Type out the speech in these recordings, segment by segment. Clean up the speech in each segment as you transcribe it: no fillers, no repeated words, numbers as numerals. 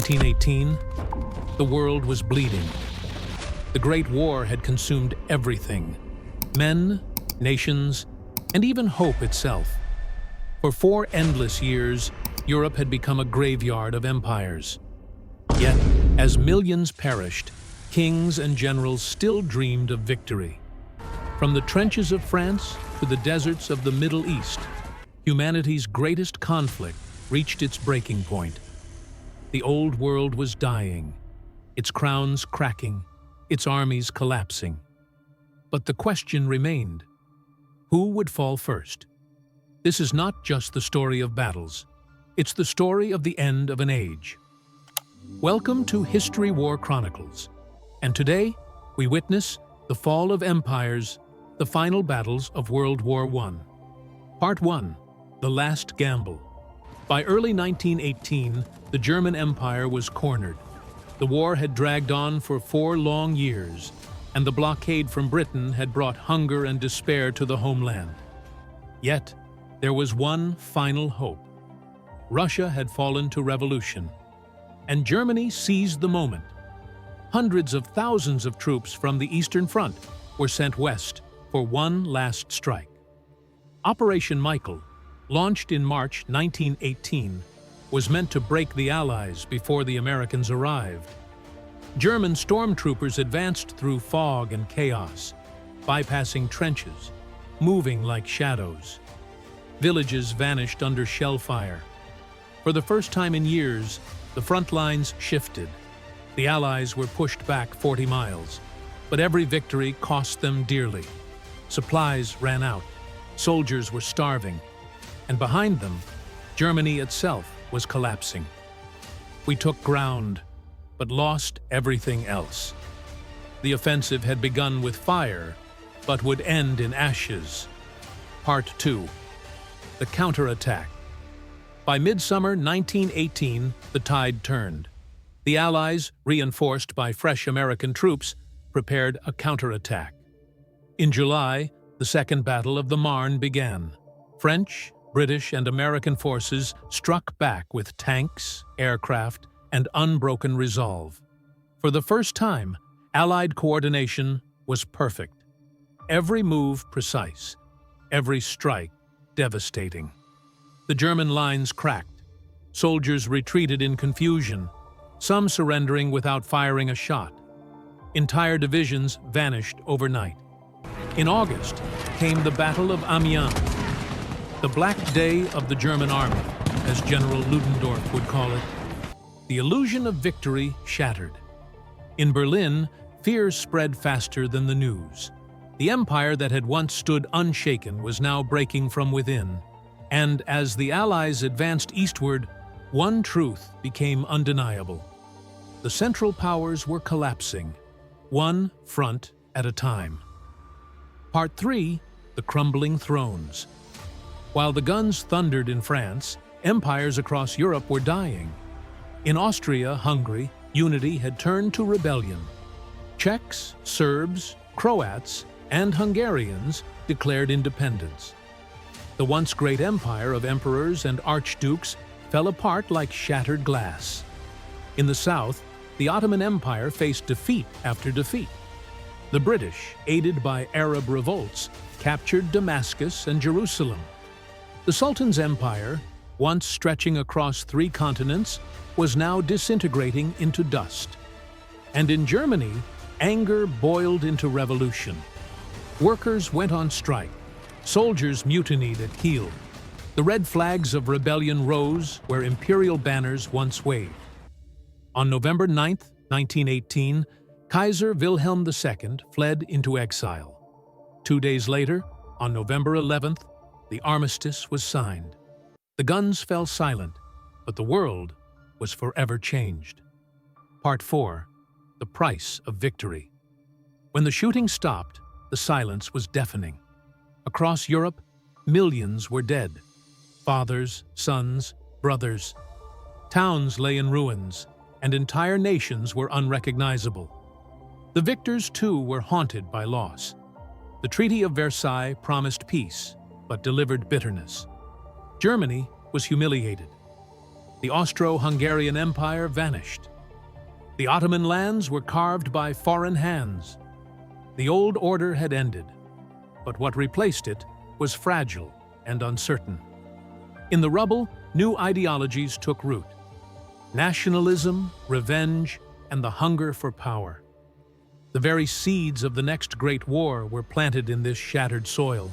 1918, the world was bleeding. The Great War had consumed everything: men, nations, and even hope itself. For 4 endless years, Europe had become a graveyard of empires. Yet, as millions perished, kings and generals still dreamed of victory. From the trenches of France to the deserts of the Middle East, humanity's greatest conflict reached its breaking point. The old world was dying, its crowns cracking, its armies collapsing. But the question remained: who would fall first? This is not just the story of battles. It's the story of the end of an age. Welcome to History War Chronicles. And today, we witness the fall of empires, the final battles of World War I. Part 1. The Last Gamble. By early 1918, the German Empire was cornered. The war had dragged on for 4 long years, and the blockade from Britain had brought hunger and despair to the homeland. Yet, there was one final hope. Russia had fallen to revolution, and Germany seized the moment. Hundreds of thousands of troops from the Eastern Front were sent west for one last strike. Operation Michael, launched in March 1918, was meant to break the Allies before the Americans arrived. German stormtroopers advanced through fog and chaos, bypassing trenches, moving like shadows. Villages vanished under shell fire. For the first time in years, the front lines shifted. The Allies were pushed back 40 miles, but every victory cost them dearly. Supplies ran out, soldiers were starving, and behind them, Germany itself was collapsing. We took ground, but lost everything else. The offensive had begun with fire, but would end in ashes. Part 2. The counterattack. By midsummer 1918, the tide turned. The Allies, reinforced by fresh American troops, prepared a counterattack. In July, the Second Battle of the Marne began. French, British, and American forces struck back with tanks, aircraft, and unbroken resolve. For the first time, Allied coordination was perfect. Every move precise, every strike devastating. The German lines cracked. Soldiers retreated in confusion, some surrendering without firing a shot. Entire divisions vanished overnight. In August came the Battle of Amiens, the Black Day of the German army, as General Ludendorff would call it. The illusion of victory shattered. In Berlin, fear spread faster than the news. The empire that had once stood unshaken was now breaking from within. And as the Allies advanced eastward, one truth became undeniable. The Central Powers were collapsing, one front at a time. Part 3. The Crumbling Thrones. While the guns thundered in France, empires across Europe were dying. In Austria-Hungary, unity had turned to rebellion. Czechs, Serbs, Croats, and Hungarians declared independence. The once great empire of emperors and archdukes fell apart like shattered glass. In the south, the Ottoman Empire faced defeat after defeat. The British, aided by Arab revolts, captured Damascus and Jerusalem. The Sultan's empire, once stretching across 3 continents, was now disintegrating into dust. And in Germany, anger boiled into revolution. Workers went on strike. Soldiers mutinied at Kiel. The red flags of rebellion rose where imperial banners once waved. On November 9, 1918, Kaiser Wilhelm II fled into exile. 2 days later, on November 11th, the Armistice was signed. The guns fell silent, but the world was forever changed. Part 4. The Price of Victory. When the shooting stopped, the silence was deafening. Across Europe, millions were dead. Fathers, sons, brothers. Towns lay in ruins, and entire nations were unrecognizable. The victors, too, were haunted by loss. The Treaty of Versailles promised peace, but delivered bitterness. Germany was humiliated. The Austro-Hungarian Empire vanished. The Ottoman lands were carved by foreign hands. The old order had ended, but what replaced it was fragile and uncertain. In the rubble, new ideologies took root: nationalism, revenge, and the hunger for power. The very seeds of the next Great War were planted in this shattered soil.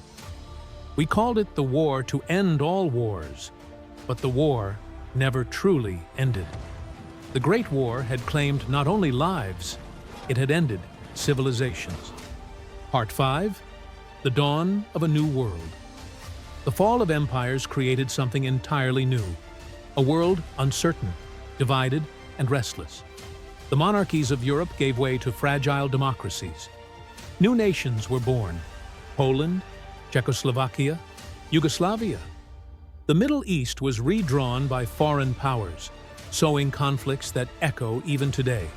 We called it the war to end all wars, but the war never truly ended. The Great War had claimed not only lives, it had ended civilizations. Part 5. The Dawn of a New World. The fall of empires created something entirely new, a world uncertain, divided, and restless. The monarchies of Europe gave way to fragile democracies. New nations were born: Poland, Czechoslovakia, Yugoslavia. The Middle East was redrawn by foreign powers, sowing conflicts that echo even today.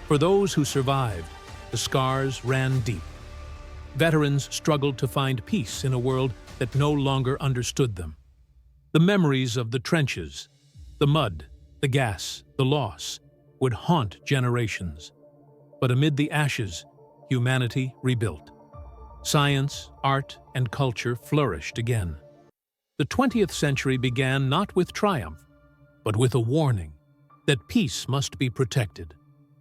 For those who survived, the scars ran deep. Veterans struggled to find peace in a world that no longer understood them. The memories of the trenches, the mud, the gas, the loss, would haunt generations. But amid the ashes, humanity rebuilt. Science, art, and culture flourished again. The 20th century began not with triumph, but with a warning that peace must be protected,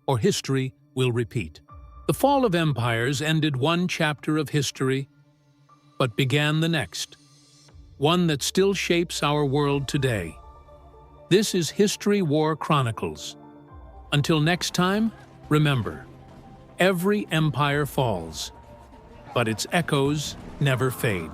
or history will repeat. The fall of empires ended one chapter of history, but began the next, one that still shapes our world today. This is History War Chronicles. Until next time, remember, every empire falls, but its echoes never fade.